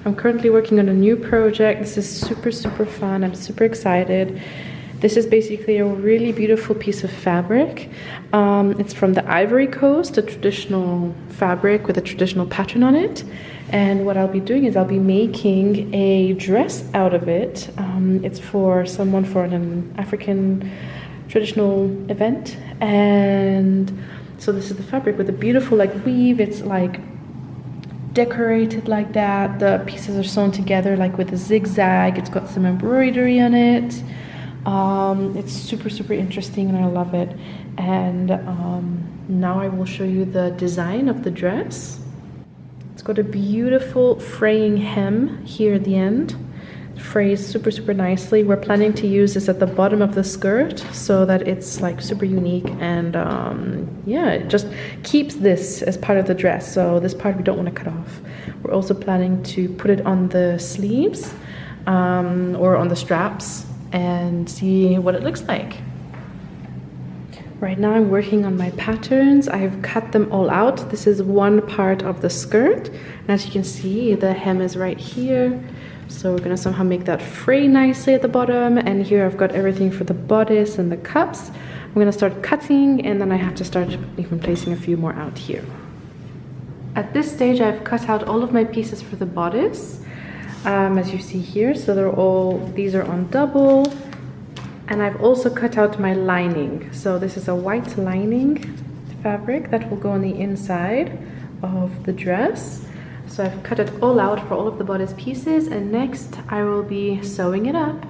I'm currently working on a new project. This is super fun. I'm super excited. This is basically a really beautiful piece of fabric. It's from the Ivory Coast, a traditional fabric with a traditional pattern on it. And what I'll be doing is I'll be making a dress out of it. It's for someone for an African traditional event. And so this is the fabric with a beautiful like weave. It's like decorated like that. The pieces are sewn together like with a zigzag. It's got some embroidery on it. It's super interesting and I love it. And now I will show you the design of the dress. It's got a beautiful fraying hem here at the end. It frays super nicely. We're planning to use this at the bottom of the skirt so that it's like super unique, and yeah, it just keeps this as part of the dress. So this part we don't want to cut off. We're also planning to put it on the sleeves or on the straps and see what it looks like. Right now I'm working on my patterns. I've cut them all out. This is one part of the skirt, and as you can see, the hem is right here. So we're gonna somehow make that fray nicely at the bottom, and here I've got everything for the bodice and the cups. I'm gonna start cutting, and then I have to start even placing a few more out here. At this stage I've cut out all of my pieces for the bodice, as you see here. So these are on double. And I've also cut out my lining. So this is a white lining fabric that will go on the inside of the dress. So I've cut it all out for all of the bodice pieces, and next I will be sewing it up.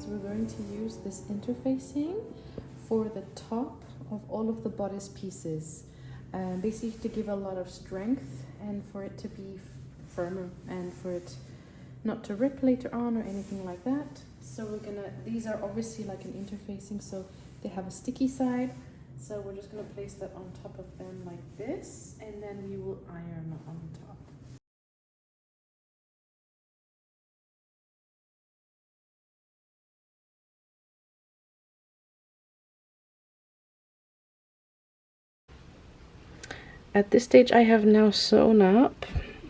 We're going to use this interfacing for the top of all of the bodice pieces, basically to give a lot of strength and for it to be firmer and for it not to rip later on or anything like that. So these are obviously like an interfacing, so they have a sticky side, so we're just going to place that on top of them like this, and then we will iron on top. At this stage I have now sewn up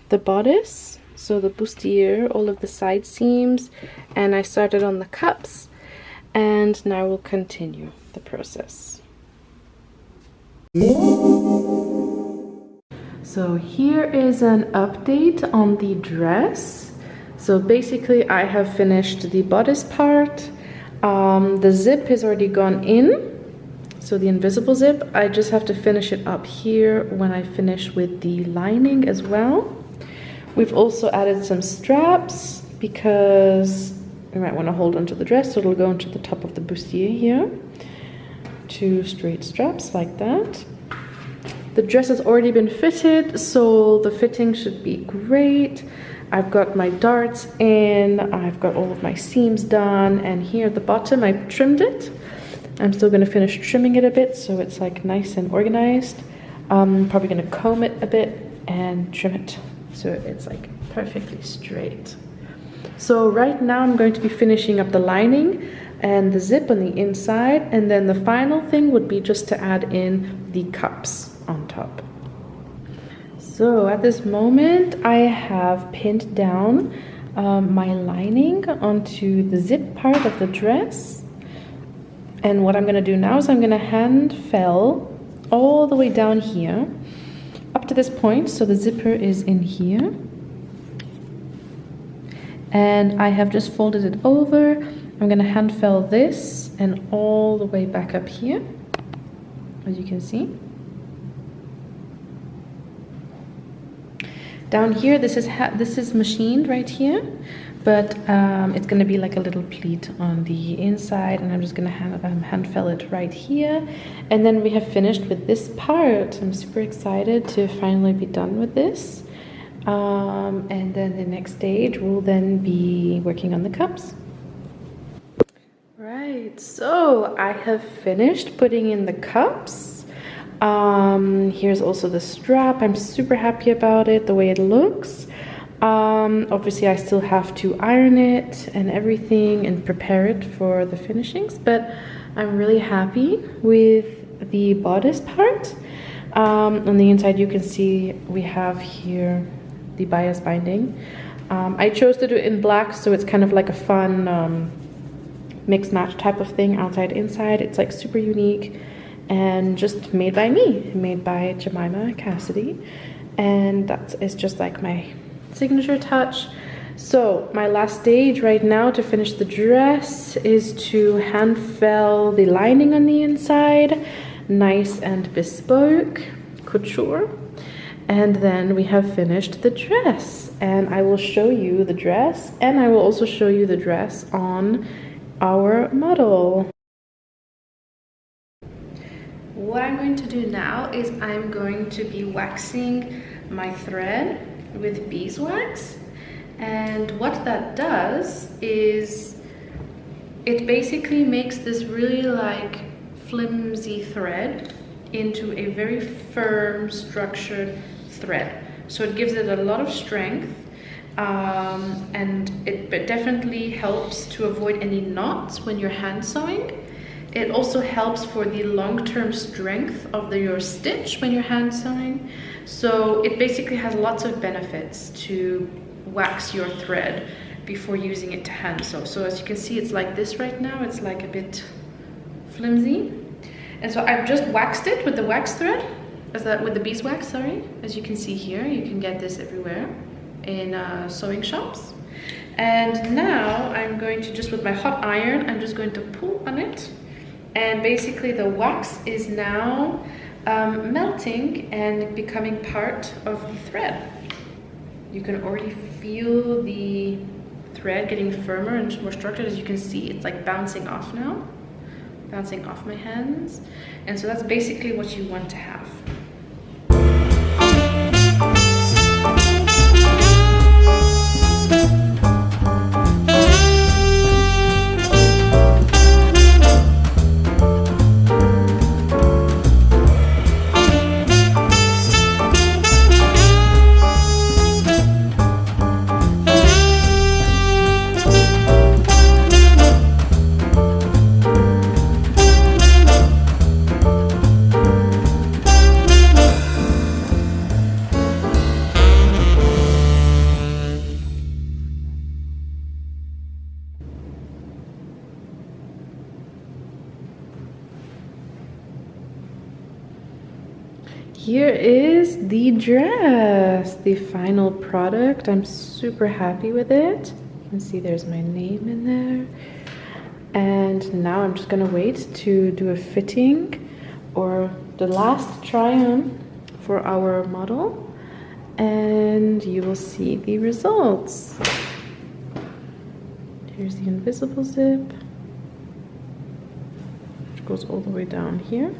the bodice, so the bustier, all of the side seams, and I started on the cups, and now we'll continue the process. So here is an update on the dress. So basically I have finished the bodice part. The zip has already gone in. So the invisible zip, I just have to finish it up here when I finish with the lining as well. We've also added some straps because we might want to hold onto the dress, so it'll go into the top of the bustier here. 2 straight straps like that. The dress has already been fitted, so the fitting should be great. I've got my darts in, I've got all of my seams done, and here at the bottom I've trimmed it. I'm still going to finish trimming it a bit so it's like nice and organized. I'm probably going to comb it a bit and trim it so it's like perfectly straight. So right now I'm going to be finishing up the lining and the zip on the inside, and then the final thing would be just to add in the cups on top. So at this moment, I have pinned down my lining onto the zip part of the dress. And what I'm gonna do now is I'm gonna hand fell all the way down here, up to this point, so the zipper is in here. And I have just folded it over. I'm gonna hand fell this and all the way back up here, as you can see. Down here, this is machined right here, but it's gonna be like a little pleat on the inside, and I'm just gonna hand fell it right here. And then we have finished with this part. I'm super excited to finally be done with this. And then the next stage will then be working on the cups. Right, so I have finished putting in the cups. Here's also the strap. I'm super happy about it, the way it looks. Obviously I still have to iron it and everything and prepare it for the finishings, but I'm really happy with the bodice part. On the inside you can see we have here the bias binding. I chose to do it in black, so it's kind of like a fun mix match type of thing, outside inside. It's like super unique and just made by me, made by Jemima Cassidy, and that is just like my signature touch. So my last stage right now to finish the dress is to hand fell the lining on the inside, nice and bespoke couture, and then we have finished the dress. And I will show you the dress, and I will also show you the dress on our model. What I'm going to do now is I'm going to be waxing my thread with beeswax, and what that does is it basically makes this really like flimsy thread into a very firm, structured thread. So it gives it a lot of strength, and it definitely helps to avoid any knots when you're hand sewing. It also helps for the long-term strength of your stitch when you're hand sewing. So it basically has lots of benefits to wax your thread before using it to hand sew. So as you can see, it's like this right now. It's like a bit flimsy. And so I've just waxed it with the wax thread, with the beeswax, sorry. As you can see here, you can get this everywhere in sewing shops. And now I'm going to just, with my hot iron, I'm just going to pull on it. And basically the wax is now melting and becoming part of the thread. You can already feel the thread getting firmer and more structured. As you can see, it's like bouncing off now, bouncing off my hands. And so that's basically what you want to have. Here is the dress, the final product. I'm super happy with it. You can see there's my name in there. And now I'm just gonna wait to do a fitting or the last try on for our model, and you will see the results. Here's the invisible zip, which goes all the way down here.